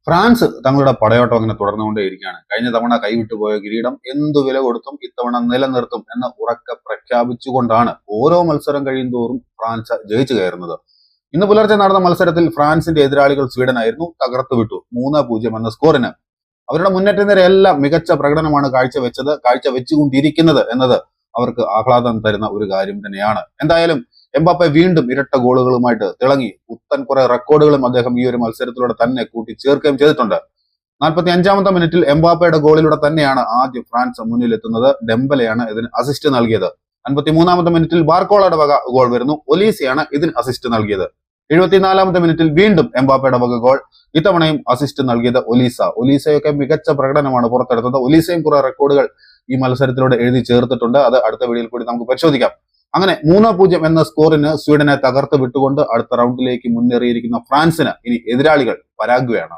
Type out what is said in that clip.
France തങ്ങളുടെ പടയോട്ടം അങ്ങനെ തുടർന്നുകൊണ്ടേയിരിക്കുകയാണ്. കഴിഞ്ഞ തവണ കൈവിട്ടുപോയ കിരീടം എന്തു വില കൊടുത്തും ഇത്തവണ നിലനിർത്തും എന്ന് ഉറക്കെ പ്രഖ്യാപിച്ചുകൊണ്ടാണ് ഓരോ മത്സരം കഴിയുന്തോറും ഫ്രാൻസ് ജയിച്ചു കയറുന്നത്. ഇന്ന് പുലർച്ചെ നടന്ന മത്സരത്തിൽ ഫ്രാൻസിന്റെ എതിരാളികൾ സ്വീഡനായിരുന്നു. തകർത്തു വിട്ടു 3-0 എന്ന സ്കോറിന്. അവരുടെ മുന്നേറ്റ നിരയെല്ലാം മികച്ച പ്രകടനമാണ് കാഴ്ചവെച്ചുകൊണ്ടിരിക്കുന്നത് എന്നത് അവർക്ക് ആഹ്ലാദം തരുന്ന ഒരു കാര്യം തന്നെയാണ്. എന്തായാലും എംബാപ്പെ വീണ്ടും ഇരട്ട ഗോളുകളുമായിട്ട് തിളങ്ങി. പുത്തൻ കുറെ റെക്കോർഡുകളും അദ്ദേഹം ഈ ഒരു മത്സരത്തിലൂടെ തന്നെ കൂട്ടിച്ചേർക്കുകയും ചെയ്തിട്ടുണ്ട്. 45-ാമത്തെ മിനിറ്റിൽ എംബാപ്പയുടെ ഗോളിലൂടെ തന്നെയാണ് ആദ്യം ഫ്രാൻസ് മുന്നിലെത്തുന്നത്. ഡെംബലയാണ് ഇതിന് അസിസ്റ്റ് നൽകിയത്. 53-ാമത്തെ മിനിറ്റിൽ ബാർക്കോളയുടെ വക ഗോൾ വരുന്നു. ഒലീസയാണ് ഇതിന് അസിസ്റ്റ് നൽകിയത്. 74-ാമത്തെ മിനിറ്റിൽ വീണ്ടും എംബാപ്പയുടെ വക ഗോൾ. ഇത്തവണയും അസിസ്റ്റ് നൽകിയത് ഒലീസയൊക്കെ മികച്ച പ്രകടനമാണ് പുറത്തെടുത്തത്. ഒലീസയും കുറെ റെക്കോർഡുകൾ ഈ മത്സരത്തിലൂടെ എഴുതി ചേർത്തിട്ടുണ്ട്. അത് അടുത്ത വീഡിയോയിൽ കൂടി നമുക്ക് പരിശോധിക്കാം. അങ്ങനെ 3-0 എന്ന സ്കോറിന് സ്വീഡനെ തകർത്ത് വിട്ടുകൊണ്ട് അടുത്ത റൗണ്ടിലേക്ക് മുന്നേറിയിരിക്കുന്ന ഫ്രാൻസിന് ഇനി എതിരാളികൾ പരാഗ്വയാണ്.